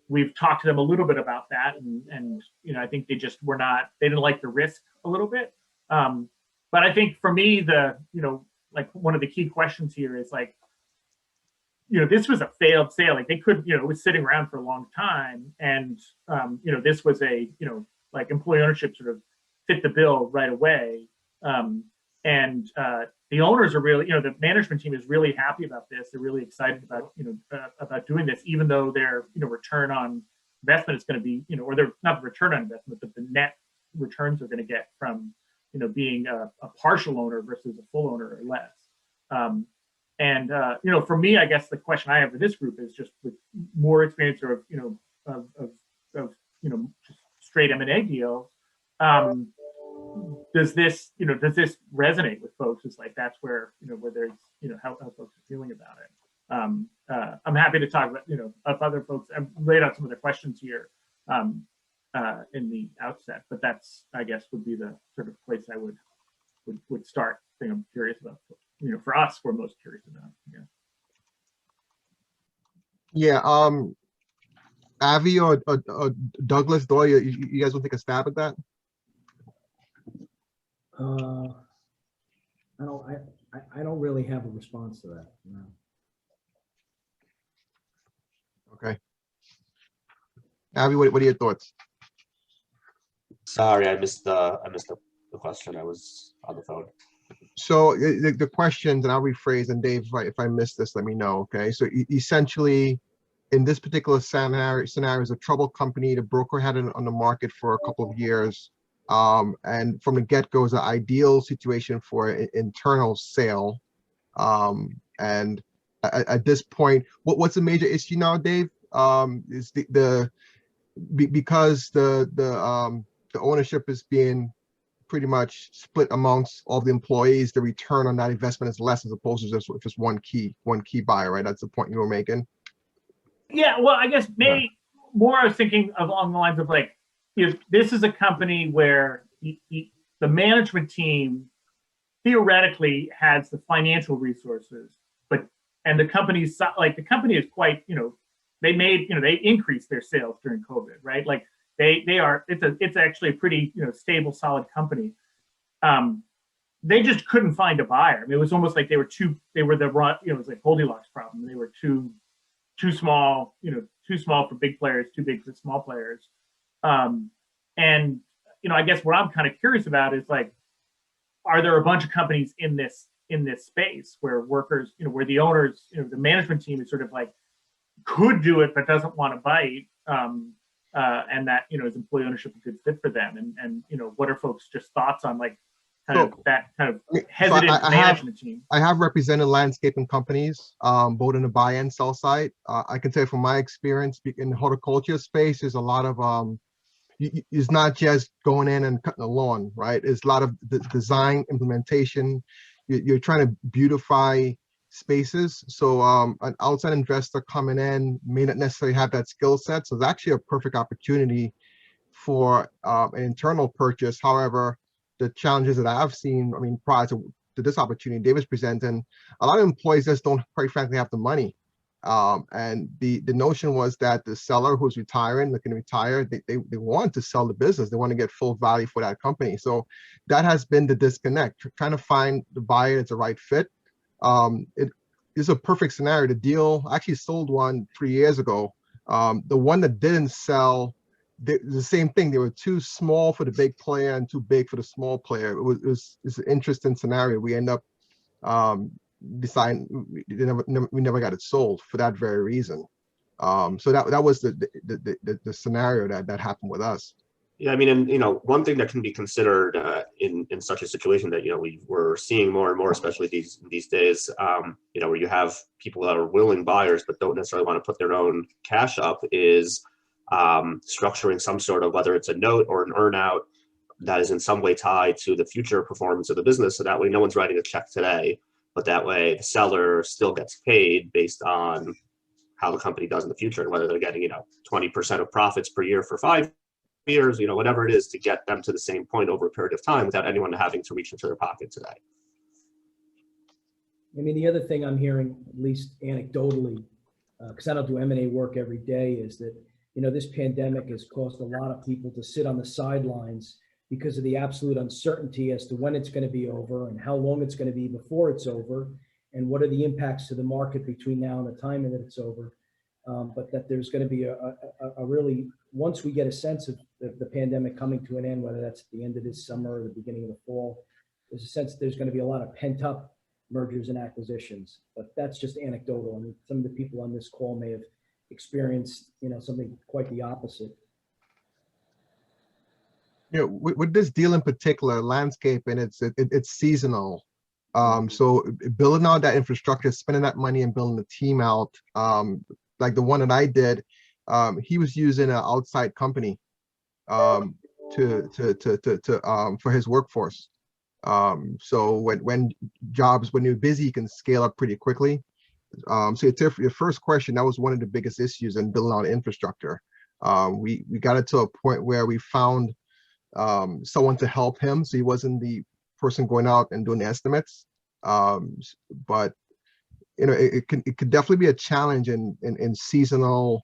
We've talked to them a little bit about that, and I think they just they didn't like the risk a little bit. But I think for me, like one of the key questions here is like, this was a failed sale. Like they couldn't, it was sitting around for a long time. And, this was like employee ownership sort of fit the bill right away. The owners are really, the management team is really happy about this. They're really excited about doing this, even though their, return on investment is going to be, or they're not the return on investment, but the net returns they're going to get from, being a partial owner versus a full owner or less. For me, I guess the question I have for this group is just with more experience of just straight M&A deals. Does this resonate with folks? It's like, that's where, where there's, how folks are feeling about it. I'm happy to talk about, if other folks, I've laid out some of the questions here in the outset, but that's, I guess, would be the sort of place I would start. Thing I'm curious about. For us, we're most curious about. Yeah. Avi or Douglas Doyle, you guys want to take a stab at that? I don't really have a response to that. No. Okay. Avi, what are your thoughts? Sorry, I missed the question. I was on the phone. So the questions, and I'll rephrase, and Dave, if I missed this, let me know. Okay. So essentially, in this particular scenario, is a troubled company. The broker had it on the market for a couple of years. And from the get-go, is an ideal situation for an internal sale. And at this point, what's the major issue now, Dave? Is because the ownership is being pretty much split amongst all the employees, the return on that investment is less as opposed to just one key buyer, right? That's the point you were making. Yeah, well, I guess maybe more I was thinking along the lines of like, this is a company where the management team theoretically has the financial resources, and the company's like the company is quite, they made, they increased their sales during COVID, right? Like it's actually a pretty, stable, solid company. They just couldn't find a buyer. I mean, it was almost like it was like Goldilocks problem. They were too small, too small for big players, too big for small players. And, I guess what I'm kind of curious about is like, are there a bunch of companies in this space where workers, where the owners, the management team is sort of like, could do it, but doesn't want to bite. And that, is employee ownership a good fit for them? And what are folks' just thoughts on like that kind of hesitant management team? I have represented landscaping companies, both in the buy and sell side. I can tell you from my experience in the horticulture space, there's a lot of, it's not just going in and cutting the lawn, right? It's a lot of the design, implementation. You're trying to beautify spaces. So an outside investor coming in may not necessarily have that skill set. So it's actually a perfect opportunity for an internal purchase. However, the challenges that I've seen, I mean, prior to this opportunity David's presenting, a lot of employees just don't, quite frankly, have the money. And the notion was that the seller who's retiring, looking to retire, they want to sell the business. They want to get full value for that company. So that has been the disconnect, trying to find the buyer that's the right fit. It is a perfect scenario. The deal, I actually sold one 3 years ago. The one that didn't sell, the same thing. They were too small for the big player and too big for the small player. It's an interesting scenario. We end up deciding we never got it sold for that very reason. So that was the scenario that happened with us. Yeah, I mean, and one thing that can be considered in such a situation that we're seeing more and more, especially these days, where you have people that are willing buyers but don't necessarily want to put their own cash up, is structuring some sort of, whether it's a note or an earnout that is in some way tied to the future performance of the business. So that way, no one's writing a check today, but that way the seller still gets paid based on how the company does in the future, and whether they're getting 20% of profits per year for 5 years, whatever it is, to get them to the same point over a period of time without anyone having to reach into their pocket today. I mean, the other thing I'm hearing, at least anecdotally, because I don't do M&A work every day, is that, this pandemic has caused a lot of people to sit on the sidelines because of the absolute uncertainty as to when it's going to be over and how long it's going to be before it's over, and what are the impacts to the market between now and the time that it's over. But that there's going to be a really, once we get a sense of the pandemic coming to an end, whether that's at the end of this summer or the beginning of the fall, there's a sense there's going to be a lot of pent up mergers and acquisitions. But that's just anecdotal. I mean, some of the people on this call may have experienced, something quite the opposite. With this deal in particular, landscape, and it's seasonal. So building out that infrastructure, spending that money and building the team out, like the one that I did, he was using an outside company for his workforce. So when you're busy, you can scale up pretty quickly. So your first question, that was one of the biggest issues in building out infrastructure. We got it to a point where we found someone to help him, so he wasn't the person going out and doing the estimates. But it could definitely be a challenge in seasonal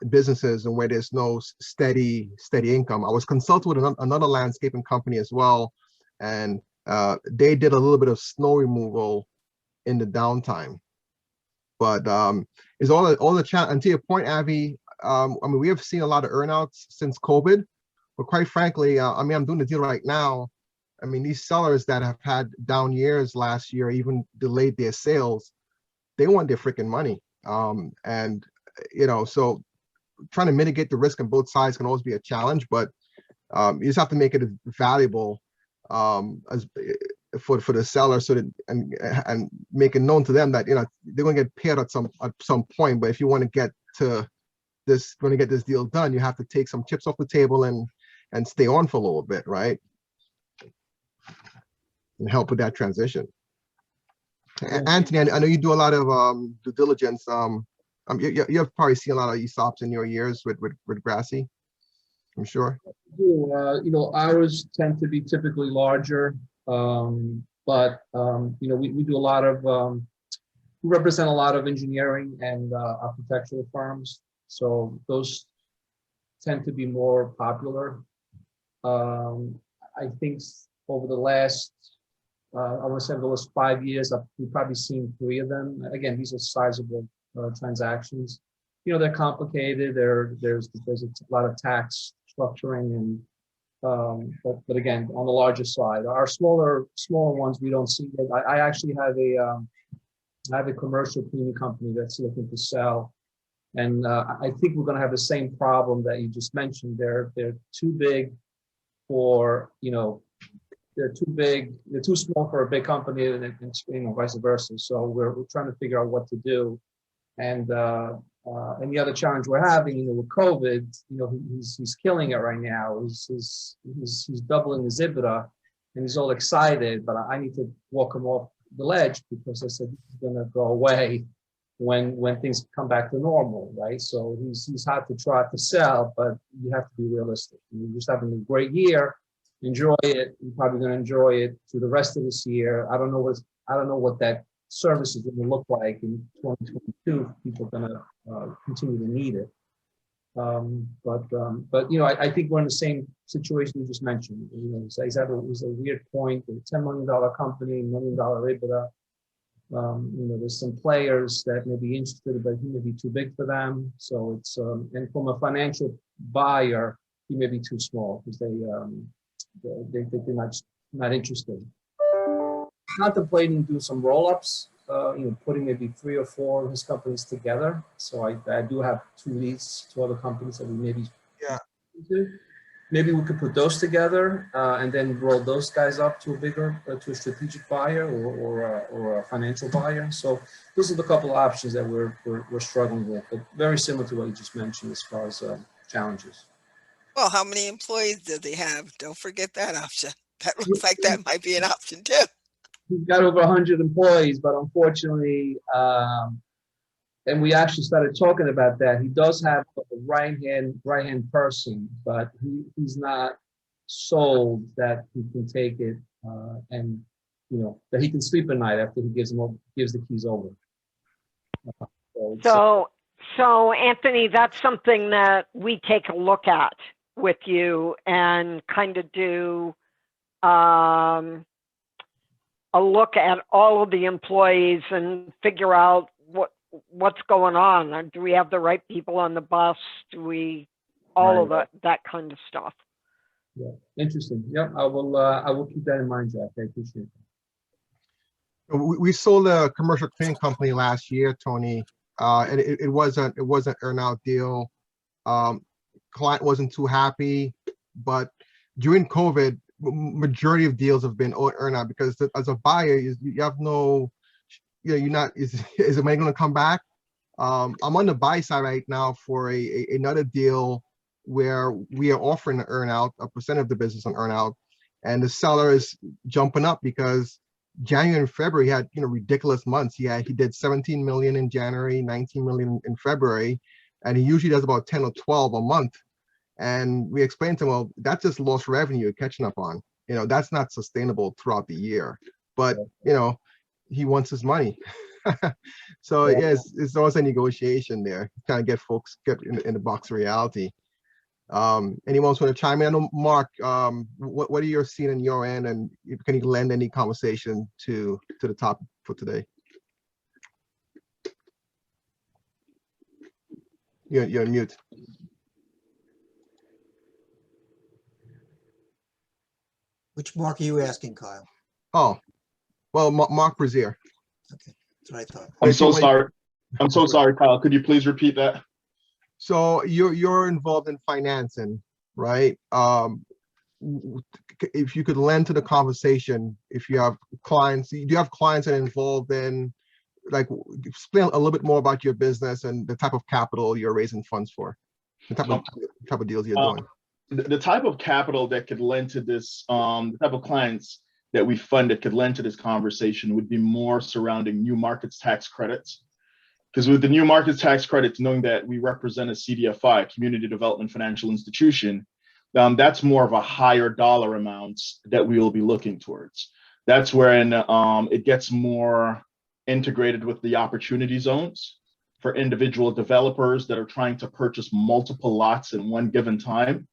businesses and where there's no steady income. I was consulted with another landscaping company as well, and they did a little bit of snow removal in the downtime. But it's all the challenge. And to your point, Avi, I mean, we have seen a lot of earnouts since COVID, but quite frankly, I mean, I'm doing the deal right now. I mean, these sellers that have had down years last year, even delayed their sales, they want their freaking money. And so trying to mitigate the risk on both sides can always be a challenge, but you just have to make it valuable as for the seller, so that and make it known to them that they're going to get paid at some point. But if you want to get this deal done, you have to take some chips off the table and stay on for a little bit, right? And help with that transition. Yeah. Anthony, I know you do a lot of due diligence. You have probably seen a lot of ESOPs in your years with Grassi, I'm sure. Ours tend to be typically larger. but we do a lot of we represent a lot of engineering and architectural firms, so those tend to be more popular. I think over the last, I want to say over the last 5 years, we've probably seen 3 of them. Again, these are sizable transactions. They're complicated. There's a lot of tax structuring, and but again, on the larger side, our smaller ones we don't see it. I actually have a commercial cleaning company that's looking to sell, and I think we're going to have the same problem that you just mentioned. They're too big for they're too big. They're too small for a big company, and vice versa. So we're trying to figure out what to do, and the other challenge we're having, with COVID, he's killing it right now. He's doubling his EBITDA, and he's all excited. But I need to walk him off the ledge, because I said he's going to go away when things come back to normal, right? So he's hard to try to sell, but you have to be realistic. You're just having a great year. Enjoy it. You're probably going to enjoy it through the rest of this year. I don't know what that service is going to look like in 2022. People are going to continue to need it. But I think we're in the same situation you just mentioned. So it was a weird point. A $10 million company, $1 million EBITDA. There's some players that may be interested, but he may be too big for them. So it's and from a financial buyer, he may be too small, because they're not interested. Contemplating do some roll-ups, putting maybe 3 or 4 of his companies together. So I do have 2 leads to other companies that we maybe do. Maybe we could put those together and then roll those guys up to to a strategic buyer or a financial buyer. So those are the couple of options that we're struggling with, but very similar to what you just mentioned as far as challenges. Well, how many employees do they have? Don't forget that option. That looks like that might be an option too. We've got over 100 employees, but unfortunately, and we actually started talking about that. He does have a right hand person, but he's not sold that he can take it and that he can sleep at night after he gives the keys over. So Anthony, that's something that we take a look at with you and kind of do a look at all of the employees and figure out what's going on. Do we have the right people on the bus? Do we of that kind of stuff? Yeah, interesting. Yeah, I will keep that in mind, Jack. I appreciate that. We sold a commercial cleaning company last year, Tony. And it was an earn-out deal. Client wasn't too happy, but during COVID, majority of deals have been earn-out, because as a buyer, you have no, you're not, is the money going to come back? I'm on the buy side right now for another deal where we are offering an earn-out, a percent of the business on earn-out, and the seller is jumping up because January and February had ridiculous months. He did 17 million in January, 19 million in February, and he usually does about 10 or 12 a month. And we explained to him, well, that's just lost revenue catching up on. That's not sustainable throughout the year. But he wants his money. So yes, it's always a negotiation there. Kind of get folks in the box of reality. Anyone else want to chime in? I know, Mark, what are you seeing in your end, and can you lend any conversation to the topic for today? You're on mute. Which Mark are you asking, Kyle? Oh, well, Mark Brazier. Okay, that's what I thought. I'm so sorry. I'm so sorry, Kyle. Could you please repeat that? So you're involved in financing, right? If you could lend to the conversation, if you have clients, do you have clients that are involved in, like, explain a little bit more about your business and the type of capital you're raising funds for, the type of deals you're doing? The type of capital that could lend to this, the type of clients that we fund that could lend to this conversation would be more surrounding new markets tax credits. Because with the new markets tax credits, knowing that we represent a CDFI, Community Development Financial Institution, that's more of a higher dollar amounts that we will be looking towards. That's when it gets more integrated with the opportunity zones for individual developers that are trying to purchase multiple lots in one given time.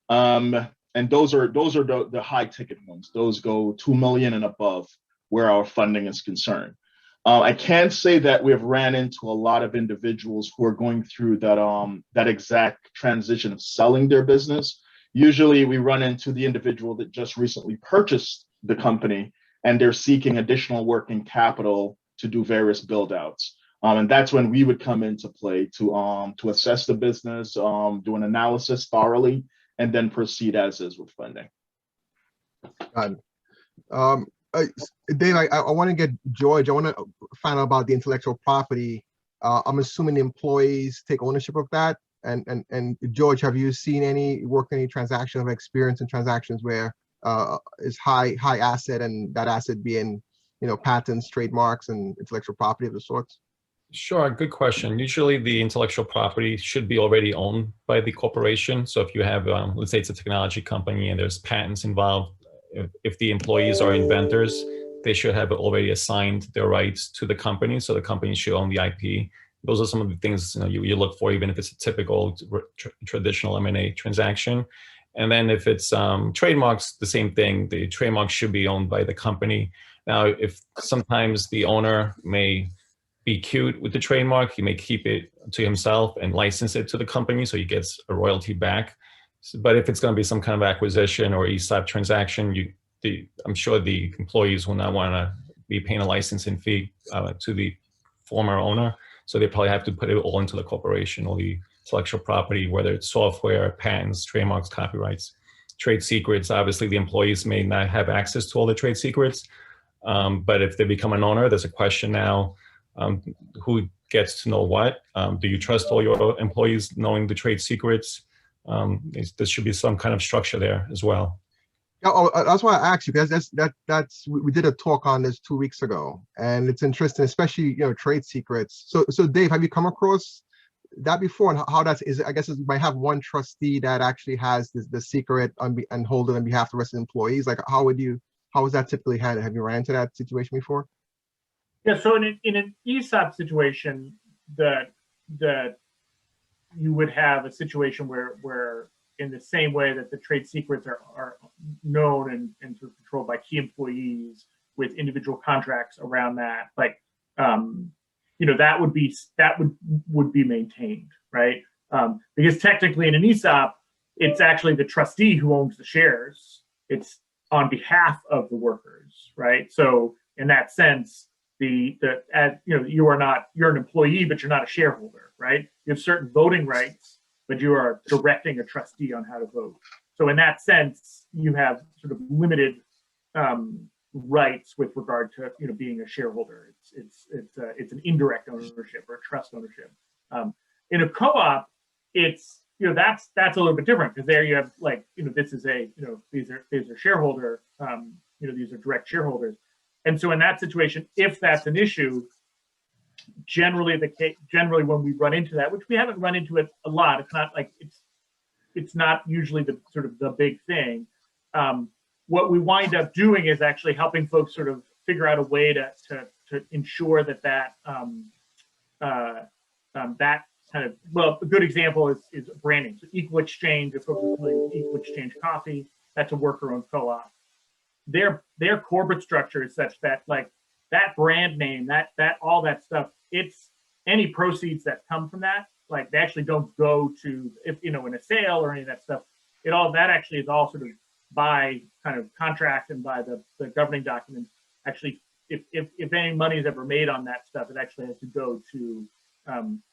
And those are the high ticket ones. Those go 2 million and above where our funding is concerned. I can't say that we've ran into a lot of individuals who are going through that exact transition of selling their business. Usually we run into the individual that just recently purchased the company and they're seeking additional working capital to do various build outs. And that's when we would come into play to assess the business, do an analysis thoroughly, and then proceed as is with funding. Got it. Dave, I want to get George. I want to find out about the intellectual property. I'm assuming the employees take ownership of that. And George, have you seen any transaction of experience in transactions where is high asset and that asset being, patents, trademarks, and intellectual property of the sorts? Sure, good question. Usually the intellectual property should be already owned by the corporation. So if you have, let's say it's a technology company and there's patents involved, if the employees are inventors, they should have already assigned their rights to the company. So the company should own the IP. Those are some of the things you look for, even if it's a typical traditional M&A transaction. And then if it's trademarks, the same thing. The trademark should be owned by the company. Now, if sometimes the owner may be cute with the trademark, he may keep it to himself and license it to the company, so he gets a royalty back. But if it's going to be some kind of acquisition or ESOP transaction, I'm sure the employees will not want to be paying a licensing fee to the former owner. So they probably have to put it all into the corporation, or the intellectual property, whether it's software, patents, trademarks, copyrights, trade secrets. Obviously, the employees may not have access to all the trade secrets. But if they become an owner, there's a question now, who gets to know what? Do you trust all your employees knowing the trade secrets? There should be some kind of structure there as well. Yeah, that's why I asked you, because we did a talk on this 2 weeks ago, and it's interesting, especially trade secrets. So Dave, have you come across that before, and how I guess it might have one trustee that actually has the secret and hold it on behalf of the rest of the employees. Like, how is that typically handled? Have you run into that situation before? Yeah, so in an ESOP situation, that you would have a situation where in the same way that the trade secrets are known and sort of controlled by key employees with individual contracts around that, like that would be maintained, right? Because technically in an ESOP, it's actually the trustee who owns the shares. It's on behalf of the workers, right? So in that sense, you're an employee, but you're not a shareholder, right? You have certain voting rights, but you are directing a trustee on how to vote. So in that sense, you have sort of limited rights with regard to being a shareholder. It's an indirect ownership or a trust ownership. In a co-op, it's that's a little bit different, because there you have this is these are shareholder these are direct shareholders. And so in that situation, if that's an issue, generally when we run into that, which we haven't run into it a lot, it's not usually the sort of the big thing. What we wind up doing is actually helping folks sort of figure out a way to ensure that kind of, well, a good example is branding. So Equal Exchange, if folks are familiar with Equal Exchange Coffee, that's a worker-owned co-op. Their corporate structure is such that that brand name, that all that stuff, it's any proceeds that come from that, they actually don't go to, in a sale or any of that stuff. That actually is all sort of by kind of contract and by the governing documents. Actually, if any money is ever made on that stuff, it actually has to go to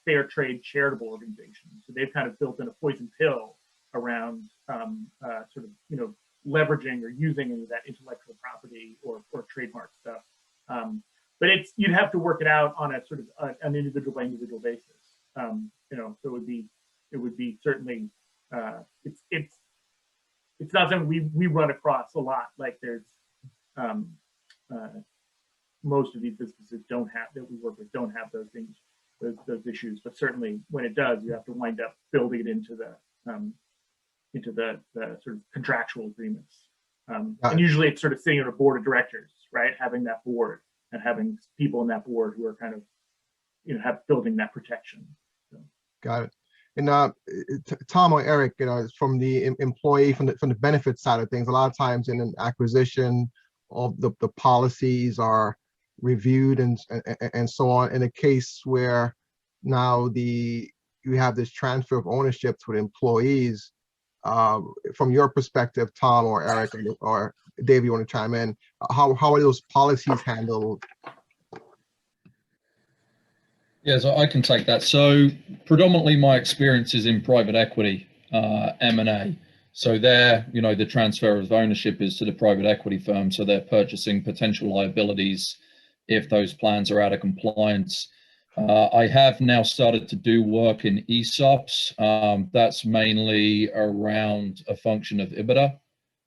fair trade charitable organizations. So they've kind of built in a poison pill around sort of leveraging or using any of that intellectual property or trademark stuff. But you'd have to work it out on a sort of an individual by individual basis. So it would be certainly it's not something we run across a lot. There's most of these businesses that we work with don't have those things, those issues. But certainly when it does, you have to wind up building it into the sort of contractual agreements. And usually it's sort of sitting on a board of directors, right? Having that board and having people in that board who are kind of, building that protection. Got it. And Tom or Eric, from the employee, from the benefit side of things, a lot of times in an acquisition, all the policies are reviewed and so on. In a case where now you have this transfer of ownership to the employees, from your perspective, Tom or Eric or Dave, you want to chime in? How are those policies handled? Yes, I can take that. So predominantly my experience is in private equity, M&A. So there, the transfer of ownership is to the private equity firm. So they're purchasing potential liabilities if those plans are out of compliance. I have now started to do work in ESOPs. That's mainly around a function of EBITDA.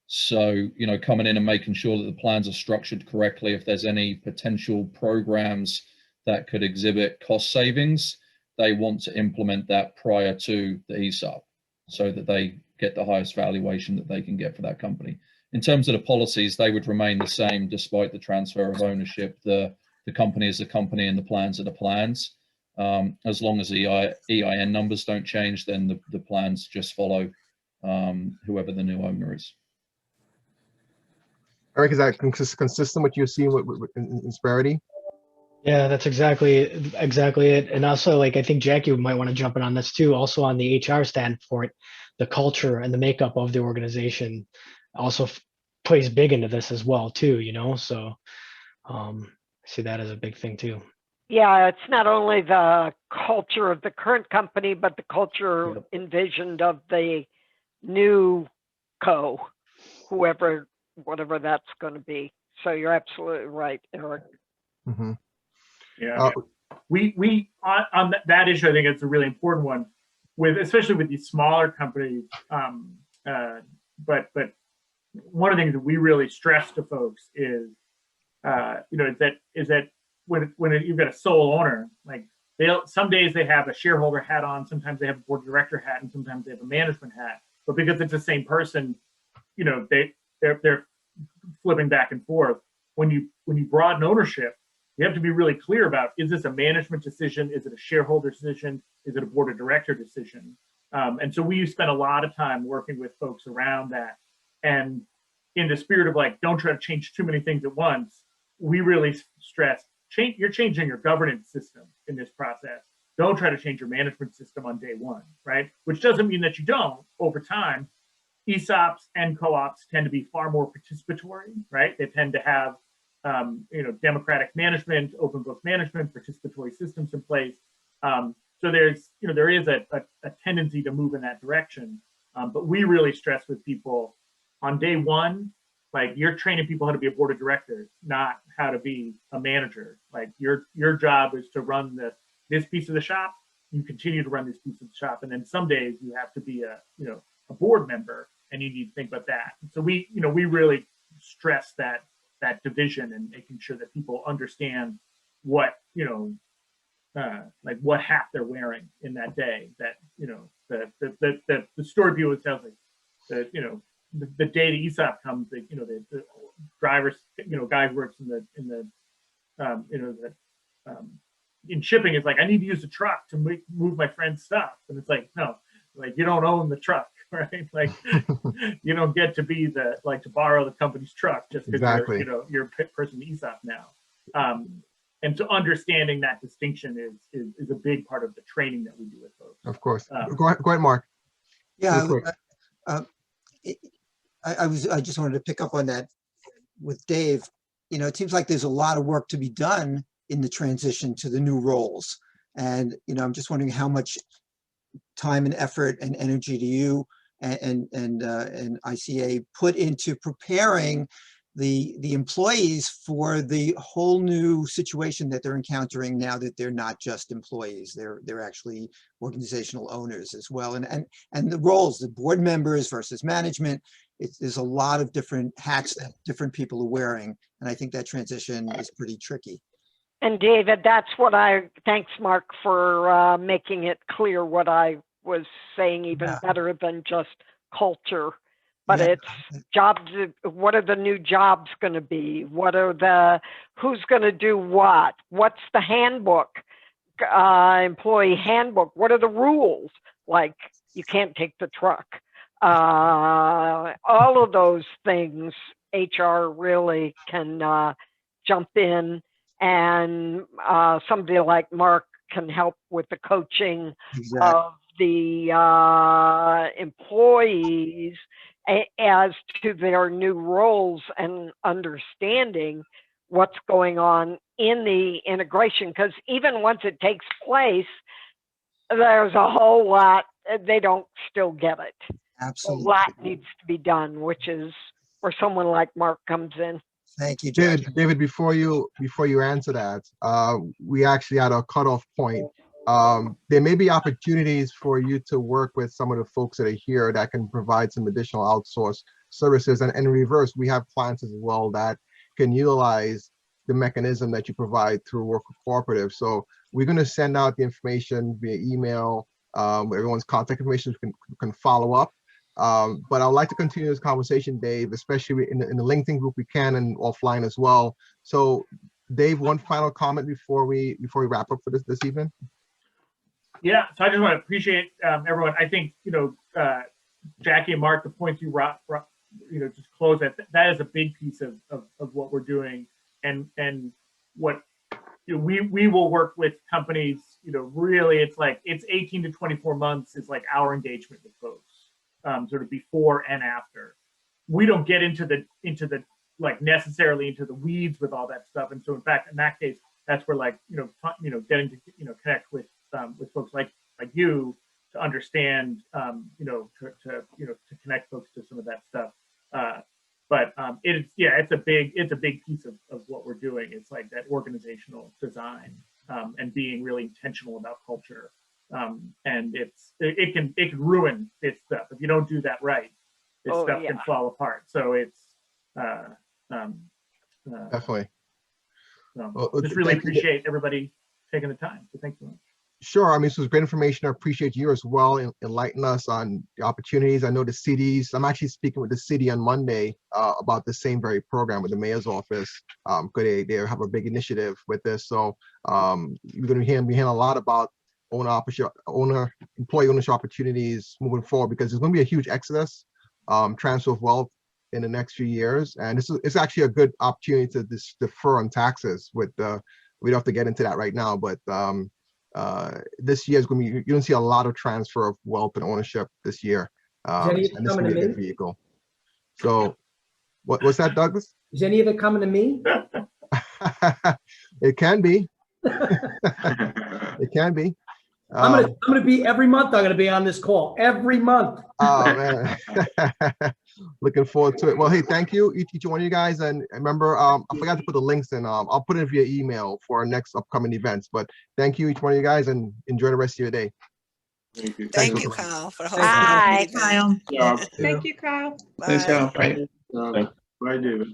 So, coming in and making sure that the plans are structured correctly. If there's any potential programs that could exhibit cost savings, they want to implement that prior to the ESOP so that they get the highest valuation that they can get for that company. In terms of the policies, they would remain the same despite the transfer of ownership. The company is the company and the plans are the plans. As long as the EIN numbers don't change, then the plans just follow whoever the new owner is. Eric, is that consistent with what you're seeing in Insperity? Yeah, that's exactly it. And also, I think Jackie might want to jump in on this too. Also on the HR standpoint, the culture and the makeup of the organization also plays big into this as well too, So I see that as a big thing too. Yeah, it's not only the culture of the current company, but the culture envisioned of the new whatever that's going to be. So you're absolutely right, Eric. Mm-hmm. Yeah, we on that issue, I think it's a really important one, especially with these smaller companies. But one of the things that we really stress to folks is, is that when you've got a sole owner, some days they have a shareholder hat on, sometimes they have a board of director hat, and sometimes they have a management hat. But because it's the same person, they're flipping back and forth. When you broaden ownership, you have to be really clear about, is this a management decision? Is it a shareholder decision? Is it a board of director decision? And so we spend a lot of time working with folks around that. And in the spirit of don't try to change too many things at once, we really stress, you're changing your governance system in this process. Don't try to change your management system on day one, right? Which doesn't mean that you don't. Over time, ESOPs and co-ops tend to be far more participatory, right? They tend to have democratic management, open book management, participatory systems in place. So there is a tendency to move in that direction. But we really stress with people on day one, you're training people how to be a board of directors, not how to be a manager. Your job is to run this piece of the shop. You continue to run this piece of the shop, and then some days you have to be a board member, and you need to think about that. So we really stress that division and making sure that people understand what what hat they're wearing in that day. That the story people would tell me the day the ESOP comes, the drivers, guy who works in shipping is I need to use a truck to move my friend's stuff, and it's no, you don't own the truck, right? You don't get to be to borrow the company's truck just because you're a person ESOP now. And so understanding that distinction is a big part of the training that we do with folks. Of course. Go ahead, Mark. Yeah, I just wanted to pick up on that with Dave. It seems like there's a lot of work to be done in the transition to the new roles. And, I'm just wondering how much time and effort and energy do you and ICA put into preparing the employees for the whole new situation that they're encountering now that they're not just employees, they're actually organizational owners as well. And the roles, the board members versus management, there's a lot of different hats that different people are wearing. And I think that transition is pretty tricky. And David, thanks Mark for making it clear what I was saying even better than just culture. but Yeah. it's jobs. What are the new jobs going to be? Who's going to do what? What's the handbook, employee handbook? What are the rules? Like, you can't take the truck. All of those things, HR really can jump in, and somebody like Mark can help with the coaching Exactly. of the employees as to their new roles and understanding what's going on in the integration. Because even once it takes place, there's a whole lot, they don't still get it. A Absolutely. lot needs to be done, which is where someone like Mark comes in. Thank you, Jack. David, before you answer that, we actually had a cutoff point. There may be opportunities for you to work with some of the folks that are here that can provide some additional outsourced services. And in reverse, we have clients as well that can utilize the mechanism that you provide through Worker Cooperative. So we're going to send out the information via email. Everyone's contact information can follow up. But I'd like to continue this conversation, Dave, especially in the LinkedIn group we can, and offline as well. So Dave, one final comment before we wrap up for this evening. Yeah, so I just want to appreciate everyone. I think, Jackie and Mark, the points you just close at, that is a big piece of what we're doing. And what we will work with companies, really it's 18 to 24 months is like our engagement with folks, sort of before and after. We don't get into the necessarily into the weeds with all that stuff. And so in fact, in that case, that's where getting to connect with folks like you to understand, to connect folks to some of that stuff. But it's a big piece of what we're doing. It's like that organizational design, and being really intentional about culture. And it can ruin this stuff if you don't do that right. This stuff can fall apart. So it's definitely. Just really appreciate everybody taking the time. So thank you much. Sure. I mean, this was great information. I appreciate you as well enlightening us on the opportunities. I know the cities, I'm actually speaking with the city on Monday about the same very program with the mayor's office. Because they have a big initiative with this. So you're going to be hearing a lot about employee ownership opportunities moving forward, because there's going to be a huge exodus, transfer of wealth in the next few years. And it's actually a good opportunity to defer on taxes with we don't have to get into that right now, but this year is going to be, you're going to see a lot of transfer of wealth and ownership this year. And this is going to be a good vehicle. So what's that, Douglas? Is any of it coming to me? It can be. It can be. I'm gonna be every month. I'm gonna be on this call every month. Oh man, looking forward to it. Well, hey, thank you each one of you guys, and remember, I forgot to put the links in. I'll put it via email for our next upcoming events. But thank you each one of you guys, and enjoy the rest of your day. Thank you. Thank you, Kyle, for hosting. Bye. Kyle. Yeah. Thank you, Kyle. Bye. Thanks, Kyle. Bye, David.